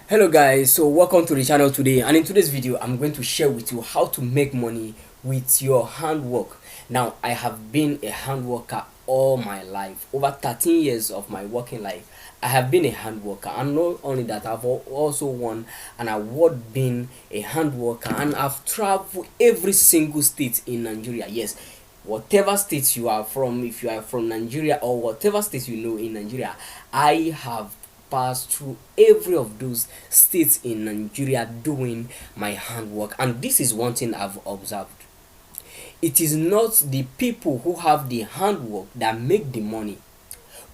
Hello guys, so welcome to the channel today, and in today's video I'm going to share with you how to make money with your handwork. Now, I have been a hand worker all my life. Over 13 years of my working life, I have been a hand worker, and not only that, I've also won an award being a hand worker, and I've traveled every single state in Nigeria. Yes, whatever state you are from, if you are from Nigeria or whatever state you know in Nigeria, I have passed through every of those states in Nigeria doing my handwork. And this is one thing I've observed: it is not the people who have the handwork that make the money,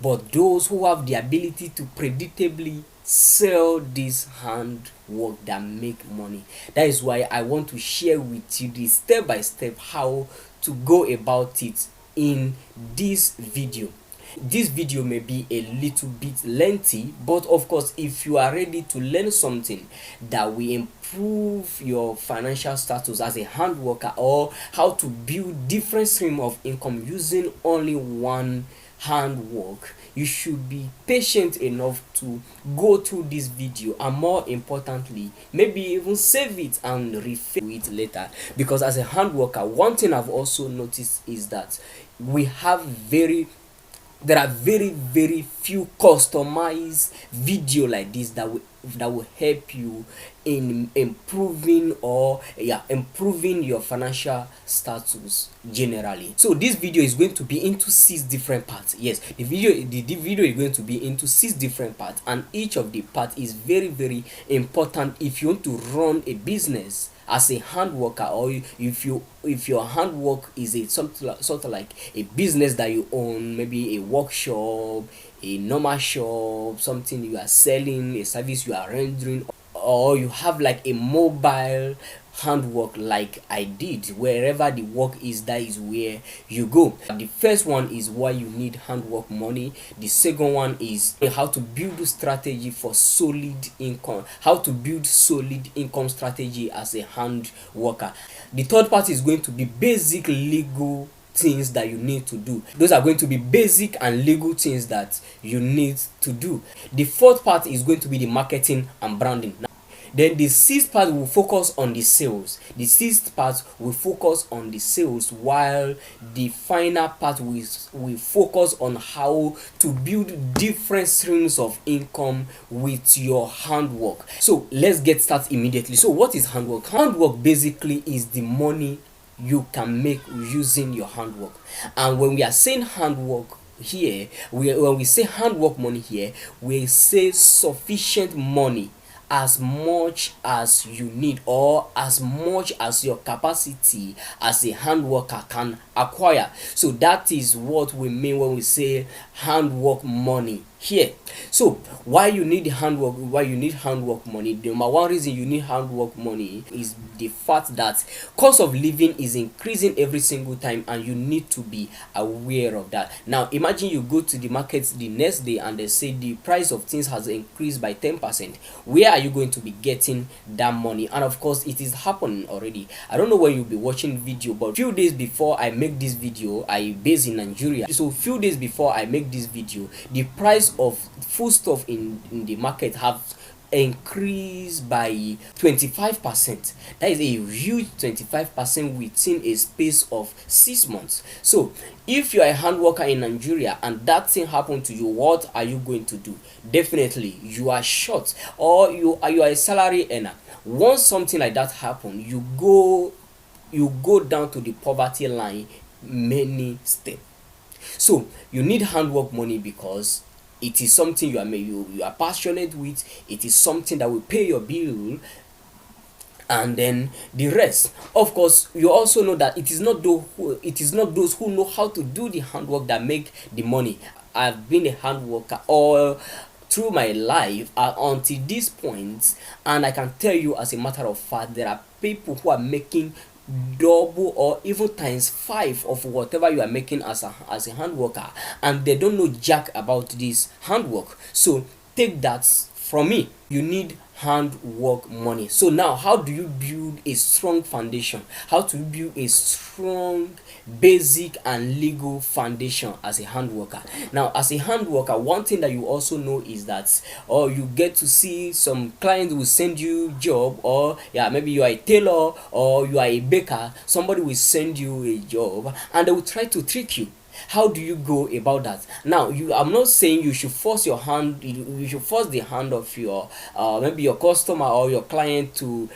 but those who have the ability to predictably sell this handwork that make money. That is why I want to share with you the step by step how to go about it in this video. This video may be a little bit lengthy, but of course, if you are ready to learn something that will improve your financial status as a hand worker, or how to build different stream of income using only one handwork, you should be patient enough to go through this video, and more importantly, maybe even save it and refer to it later. Because as a hand worker, one thing I've also noticed is that we have there are very few customized video like this that will help you in improving your financial status generally. So this video is going to be into 6 different parts. Yes, the video is going to be into 6 different parts, and each of the parts is very important if you want to run a business as a hand worker, or if your handwork is a sort of like a business that you own, maybe a workshop, a normal shop, something you are selling, a service you are rendering, or you have like a mobile handwork like I did. Wherever the work is, that is where you go. The first one is why you need handwork money. The second one is how to build a strategy for solid income, how to build solid income strategy as a hand worker. The third part is going to be basic legal things that you need to do. Those are going to be basic and legal things that you need to do. The fourth part is going to be the marketing and branding. Then the sixth part will focus on the sales. The sixth part will focus on the sales, while the final part will focus on how to build different streams of income with your handwork. So let's get started immediately. So what is handwork? Handwork basically is the money you can make using your handwork. And when we are saying handwork here, when we say handwork money here, we say sufficient money, as much as you need, or as much as your capacity as a hand worker can acquire. So that is what we mean when we say handwork money here. So why you need handwork money? The number one reason you need handwork money is the fact that cost of living is increasing every single time, and you need to be aware of that. Now imagine you go to the market the next day and they say the price of things has increased by 10%. Where are you going to be getting that money? And of course, it is happening already. I don't know when you'll be watching video, but few days before I make this video, I base in Nigeria. So few days before I make this video, the price of foodstuff in the market have increased by 25%. That is a huge 25% within a space of 6 months. So if you are a hand worker in Nigeria and that thing happened to you, what are you going to do? Definitely you are short, or you are a salary earner. Once something like that happen, you go down to the poverty line many steps. So you need handwork money because it is something you are passionate with. It is something that will pay your bill, and then the rest. Of course, you also know that it is not those who know how to do the handwork that make the money. I've been a hand worker all through my life until this point, and I can tell you as a matter of fact, there are people who are making double or even times 5 of whatever you are making as a hand worker, and they don't know jack about this handwork. So take that from me, you need handwork money. So now, how do you build a strong foundation? How to build a strong basic and legal foundation as a hand worker? Now, as a hand worker, one thing that you also know is that, or you get to see some clients will send you job, or yeah, maybe you are a tailor or you are a baker, somebody will send you a job and they will try to trick you. How do you go about that? Now, I'm not saying you should force your hand, you should force the hand of your maybe your customer or your client to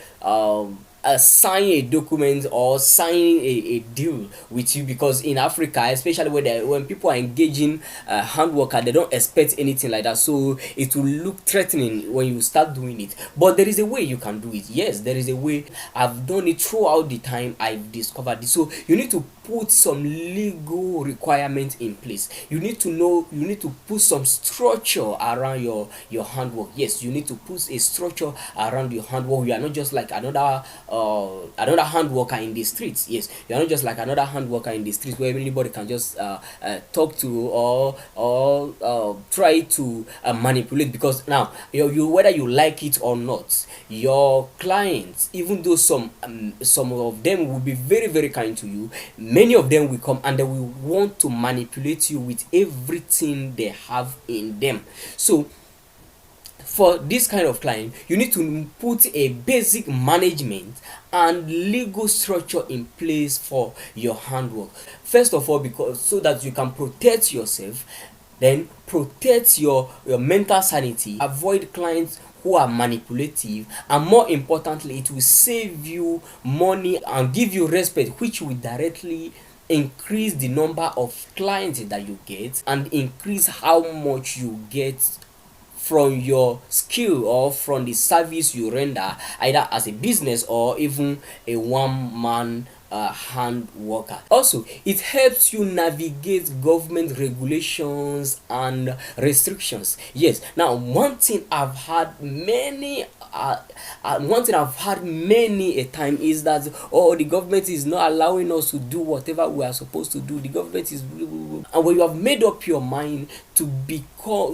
sign a document or sign a deal with you, because in Africa, especially when people are engaging hand worker, they don't expect anything like that, so it will look threatening when you start doing it. But there is a way you can do it. Yes, there is a way. I've done it throughout the time I've discovered this. So you need to put some legal requirements in place. You need to know, you need to put some structure around your handwork. Yes, you need to put a structure around your handwork. You are not just like another hand worker in the streets. Yes, you are not just like another hand worker in the streets where anybody can just talk to, or try to manipulate. Because now, you whether you like it or not, your clients, even though some of them will be very very kind to you, many of them will come and they will want to manipulate you with everything they have in them. So for this kind of client, you need to put a basic management and legal structure in place for your handwork. First of all, because so that you can protect yourself, then protect your mental sanity, avoid clients who are manipulative, and more importantly, it will save you money and give you respect, which will directly increase the number of clients that you get and increase how much you get from your skill or from the service you render, either as a business or even a one-man hand worker. Also, it helps you navigate government regulations and restrictions. Yes, now one thing I've had many a time is that, oh, the government is not allowing us to do whatever we are supposed to do. The government is blah, blah, blah. And when you have made up your mind to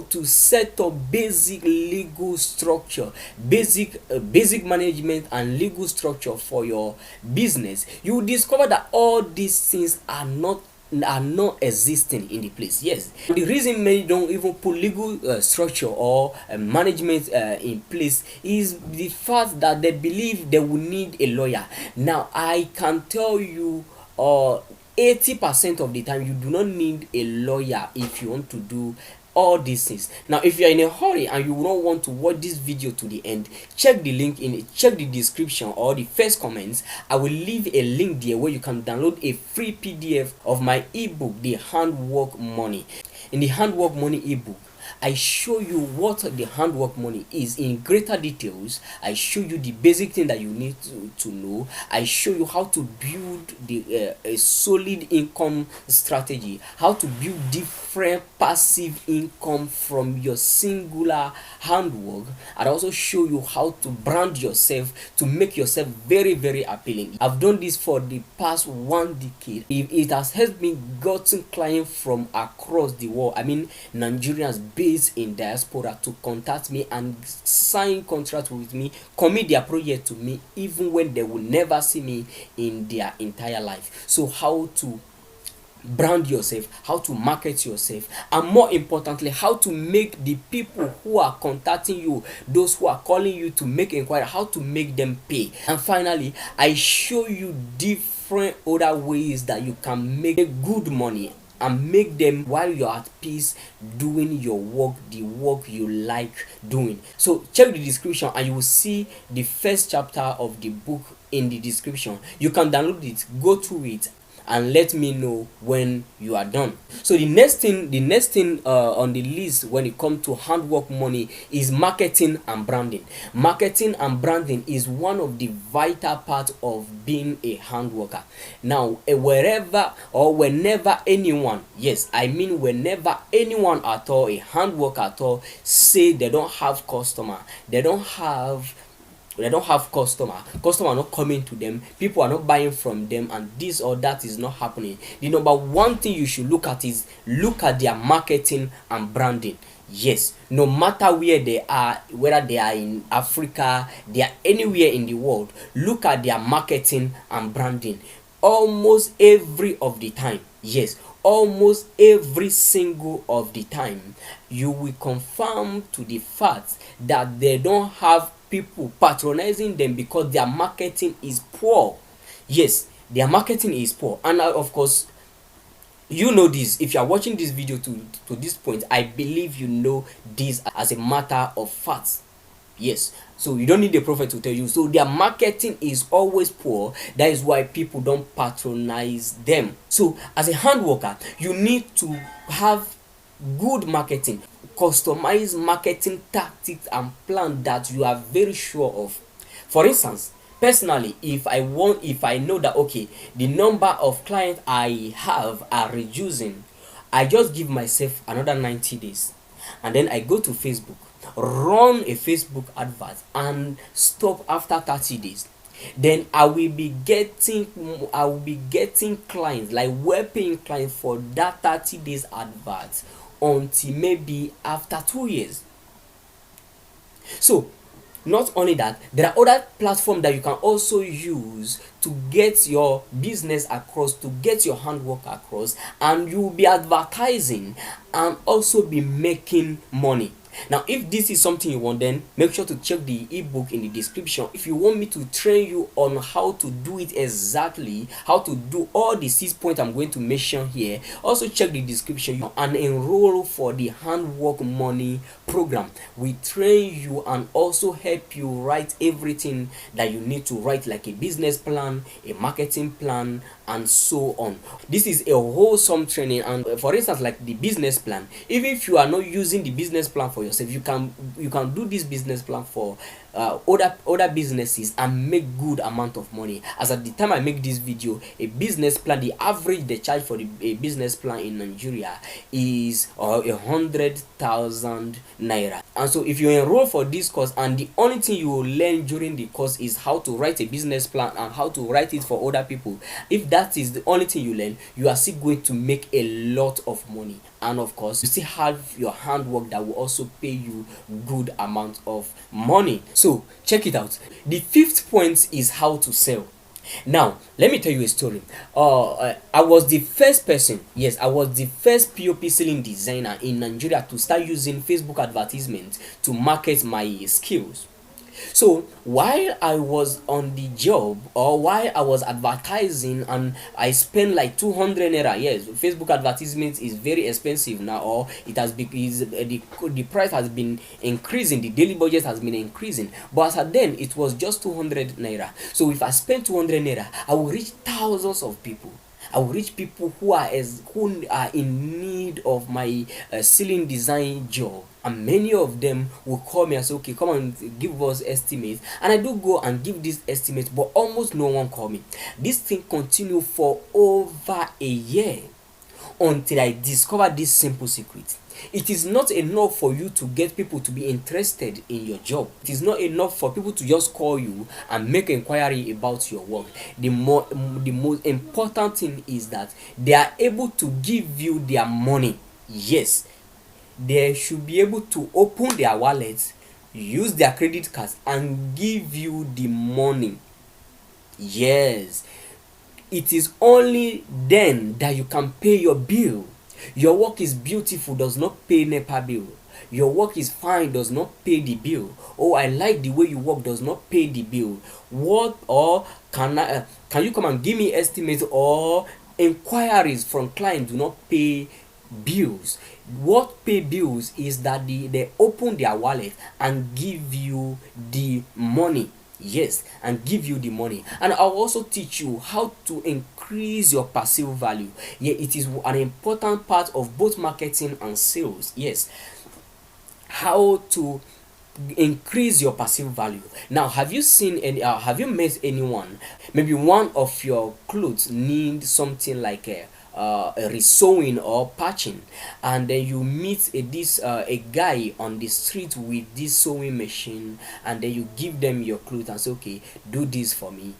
to set up basic legal structure, basic management and legal structure for your business, you will discover that all these things are not existing in the place. Yes, the reason many don't even put legal structure or management in place is the fact that they believe they will need a lawyer. Now, I can tell you 80% of the time you do not need a lawyer if you want to do all these things. Now, if you are in a hurry and you don't want to watch this video to the end, check the link check the description or the first comments. I will leave a link there where you can download a free PDF of my ebook, The Handwork Money. In the Handwork Money ebook, I show you what the handwork money is in greater details. I show you the basic thing that you need to know. I show you how to build a solid income strategy, how to build different passive income from your singular handwork, and also show you how to brand yourself to make yourself very very appealing. I've done this for the past 1 decade. It has helped me gotten clients from across the world. I mean, Nigerians based in diaspora to contact me and sign contract with me, commit their project to me, even when they will never see me in their entire life. So how to brand yourself, how to market yourself, and more importantly, how to make the people who are contacting you, those who are calling you to make inquiry, how to make them pay. And finally, I show you different other ways that you can make good money and make them while you're at peace doing your work, the work you like doing. So check the description and you will see the first chapter of the book in the description. You can download it, go through it, and let me know when you are done. So the next thing on the list when it comes to handwork money is marketing and branding. Marketing and branding is one of the vital parts of being a hand worker. Now, wherever or whenever anyone, yes, I mean whenever anyone at all, a hand worker at all, say they don't have customer, they don't have they don't have customer are not coming to them, people are not buying from them, and this or that is not happening, the number one thing you should look at is look at their marketing and branding. Yes, no matter where they are, whether they are in Africa, they are anywhere in the world, look at their marketing and branding. Almost every of the time, yes, almost every single of the time, you will confirm to the fact that they don't have people patronizing them because their marketing is poor. Yes, their marketing is poor, and of course, you know this. If you are watching this video to this point, I believe you know this as a matter of fact. Yes, so you don't need a prophet to tell you. So their marketing is always poor. That is why people don't patronize them. So as a hand worker, you need to have good marketing, customized marketing tactics and plan that you are very sure of. For instance, personally, if I know that okay, the number of clients I have are reducing, I just give myself another 90 days, and then I go to Facebook, run a Facebook advert, and stop after 30 days. Then I will be getting clients, like well-paying clients for that 30 days advert until maybe after 2 years. So not only that, there are other platforms that you can also use to get your business across, to get your handwork across, and you will be advertising and also be making money. Now, if this is something you want, then make sure to check the ebook in the description. If you want me to train you on how to do it exactly, how to do all the 6 points I'm going to mention here, also check the description and enroll for the handwork money program. We train you and also help you write everything that you need to write, like a business plan, a marketing plan, and so on. This is a wholesome training, and for instance, like the business plan, even if you are not using the business plan for yourself, you can do this business plan for other businesses and make good amount of money. As at the time I make this video, a business plan, the average they charge for a business plan in Nigeria is 100,000 naira. And so if you enroll for this course, and the only thing you will learn during the course is how to write a business plan and how to write it for other people, if that is the only thing you learn, you are still going to make a lot of money. And of course, you still have your handwork that will also pay you good amount of money. So check it out. The fifth point is how to sell. Now let me tell you a story. I was the first person, yes, I was the first POP selling designer in Nigeria to start using Facebook advertisement to market my skills. So while I was on the job, or while I was advertising, and I spent like 200 naira. Yes, Facebook advertisement is very expensive now, or it has been the price has been increasing, the daily budget has been increasing, but as at then it was just 200 naira. So if I spend 200 naira, I will reach thousands of people. I will reach people who are in need of my ceiling design job, and many of them will call me and say, okay, come and give us estimates, and I do go and give these estimates, but almost no one call me. This thing continued for over a year until I discovered this simple secret. It is not enough for you to get people to be interested in your job. It is not enough for people to just call you and make inquiry about your work. The most important thing is that they are able to give you their money. Yes, they should be able to open their wallets, use their credit cards, and give you the money. Yes, it is only then that you can pay your bill. Your work is beautiful does not pay NEPA bill. Your work is fine does not pay the bill. Oh, I like the way you work does not pay the bill. What, or can you come and give me estimates, or inquiries from clients do not pay bills. What pay bills is that they open their wallet and give you the money. Yes, and give you the money. And I'll also teach you how to increase your passive value. Yeah, it is an important part of both marketing and sales. Yes, how to increase your passive value. Now, have you met anyone, maybe one of your clothes need something like a resewing or patching, and then you meet a guy on the street with this sewing machine, and then you give them your clothes and say, okay, do this for me,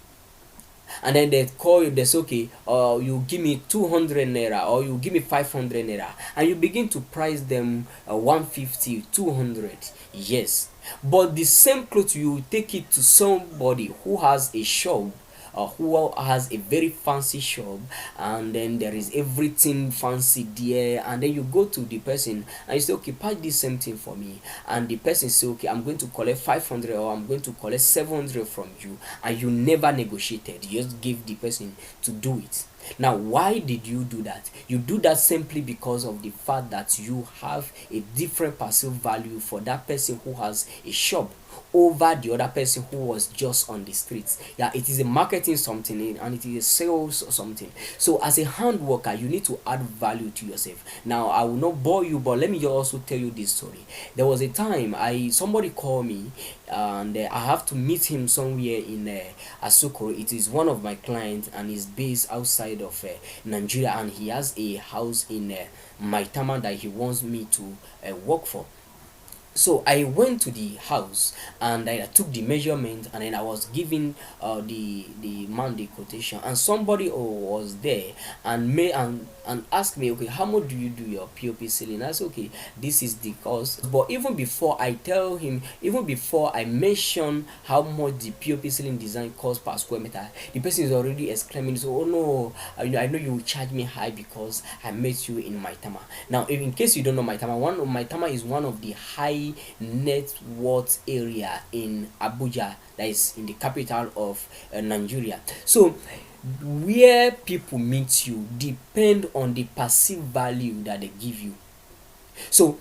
and then they call you, they say, okay, you give me 200 naira, or you give me 500 naira, and you begin to price them 150, 200. Yes, but the same clothes, you take it to somebody who has a shop, who has a very fancy shop, and then there is everything fancy there, and then you go to the person and you say, okay, pack this same thing for me, and the person say, okay, I'm going to collect 500, or I'm going to collect 700 from you, and you never negotiated, you just gave the person to do it. Now, why did you do that? You do that simply because of the fact that you have a different perceived value for that person who has a shop over the other person who was just on the streets. Yeah, it is a marketing something, and it is a sales or something. So as a hand worker, you need to add value to yourself. Now, I will not bore you, but let me just also tell you this story. There was a time somebody called me, and I have to meet him somewhere in Asokoro. It is one of my clients, and he's based outside of Nigeria, and he has a house in Maitama that he wants me to work for. So I went to the house, and I took the measurement, and then I was giving the man the quotation, and somebody was there and asked me, okay, how much do you do your POP ceiling? I said, okay, this is the cost. But even before I tell him, even before I mention how much the POP ceiling design costs per square meter, the person is already exclaiming, so, oh no, I know you will charge me high because I met you in Maitama. Now, if in case you don't know Maitama, Maitama is one of the high net worth area in Abuja, that is in the capital of Nigeria. So where people meet you depend on the perceived value that they give you. So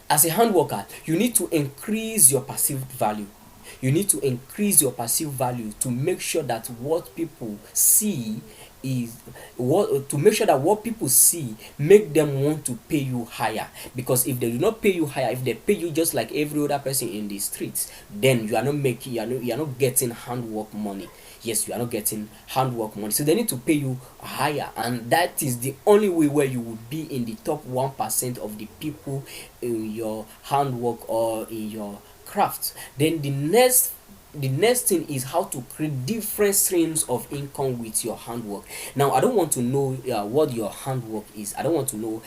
as a hand worker, you need to increase your perceived value. You need to increase your perceived value to make sure that what people see is what people see make them want to pay you higher. Because if they do not pay you higher, if they pay you just like every other person in the streets, then you are not getting handwork money. Yes, you are not getting handwork money, so they need to pay you higher, and that is the only way where you will be in the top 1% of the people in your handwork or in your craft. Then the next thing is how to create different streams of income with your handwork. Now, I don't want to know what your handwork is. I don't want to know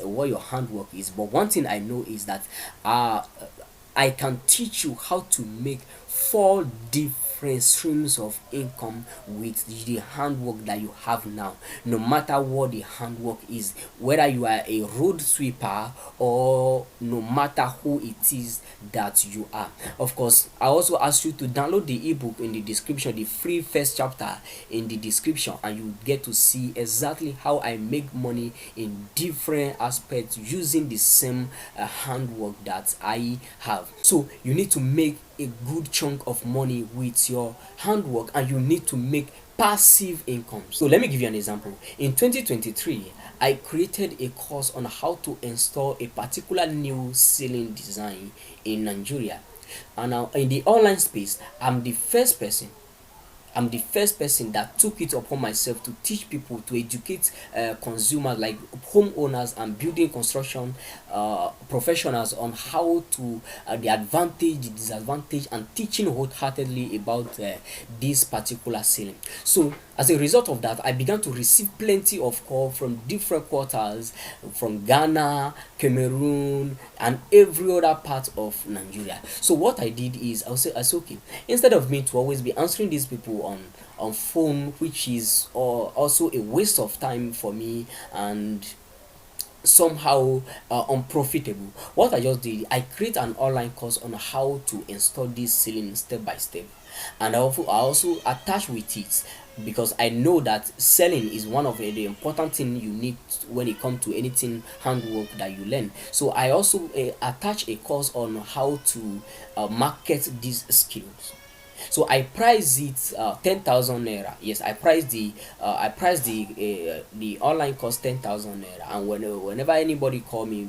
what your handwork is, but one thing I know is that I can teach you how to make 4 different streams of income with the handwork that you have now, no matter what the handwork is, whether you are a road sweeper or no matter who it is that you are. Of course, I also ask you to download the ebook in the description, the free first chapter in the description, and you get to see exactly how I make money in different aspects using the same handwork that I have. So you need to make a good chunk of money with your handwork, and you need to make passive income. So let me give you an example. In 2023, I created a course on how to install a particular new ceiling design in Nigeria, and now in the online space, I'm the first person that took it upon myself to teach people, to educate consumers like homeowners and building construction professionals on how to the advantage, the disadvantage, and teaching wholeheartedly about this particular ceiling. So as a result of that, I began to receive plenty of calls from different quarters, from Ghana, Cameroon, and every other part of Nigeria. So what I did is I said, okay, instead of me to always be answering these people on phone, which is also a waste of time for me and somehow unprofitable, what I just did, I create an online course on how to install this ceiling step by step, and I also attach with it, because I know that selling is one of the important thing you need when it comes to anything handwork that you learn. So I also attach a course on how to market these skills. So I price it 10,000 naira. Yes, I price the online course 10,000 naira, and whenever anybody call me,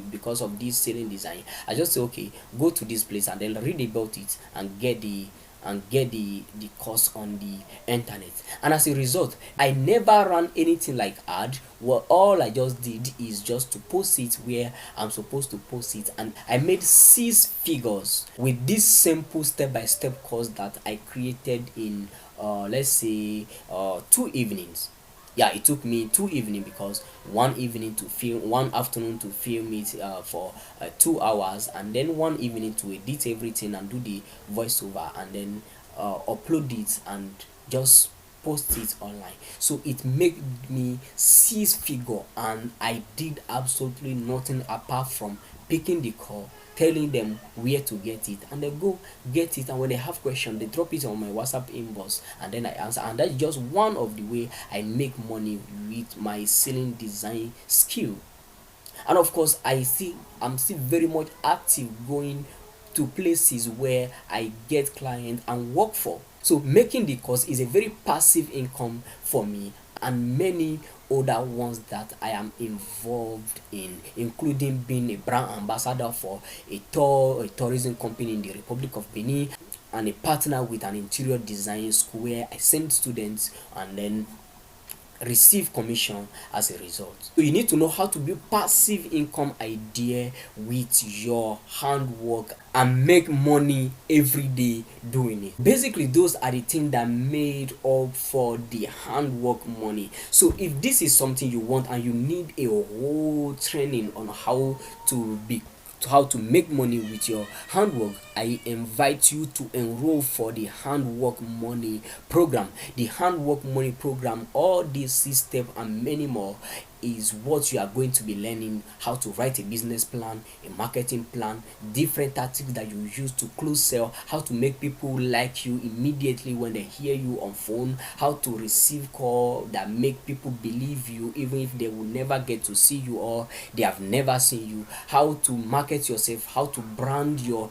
because of this selling design, I just say, okay, go to this place and then read about it and get and get the course on the internet. And as a result, I never ran anything like ad. Well, all I just did is just to post it where I'm supposed to post it, and I made 6 figures with this simple step-by-step course that I created in let's say 2 evenings. Yeah, it took me 2 evening, because one evening to film, one afternoon to film it for 2 hours, and then one evening to edit everything and do the voiceover, and then upload it and just post it online. So it made me 6 figure, and I did absolutely nothing apart from picking the call, telling them where to get it, and they go get it. And when they have question, they drop it on my WhatsApp inbox, and then I answer. And that's just one of the way I make money with my selling design skill. And of course, I'm still very much active, going to places where I get clients and work for. So making the course is a very passive income for me, and many other ones that I am involved in, including being a brand ambassador for a tourism company in the Republic of Benin, and a partner with an interior design school where I send students and then receive commission as a result. So you need to know how to build passive income idea with your handwork and make money every day doing it. Basically, those are the things that made up for the handwork money. So if this is something you want and you need a whole training on how to make money with your handwork, I invite you to enroll for the handwork money program. The handwork money program, all these 6 steps and many more, is what you are going to be learning: how to write a business plan, a marketing plan, different tactics that you use to close sell, how to make people like you immediately when they hear you on phone, how to receive call that make people believe you even if they will never get to see you or they have never seen you, how to market yourself, how to brand your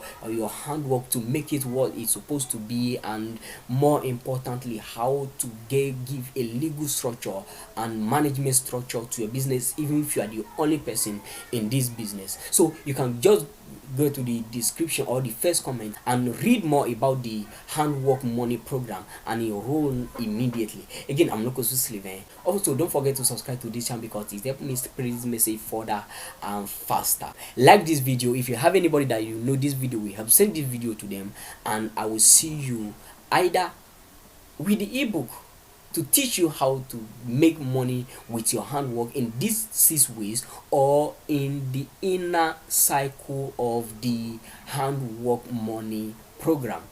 handwork to make it what it's supposed to be, and more importantly, how to give a legal structure and management structure to your business, even if you are the only person in this business. So you can just go to the description or the first comment and read more about the handwork money program and enroll immediately. Again, I'm Lokosu Sylvain. Also, don't forget to subscribe to this channel because it helps me spread this message further and faster. Like this video. If you have anybody that you know this video will help, send this video to them, and I will see you either with the ebook to teach you how to make money with your handwork in these 6 ways, or in the inner cycle of the handwork money program.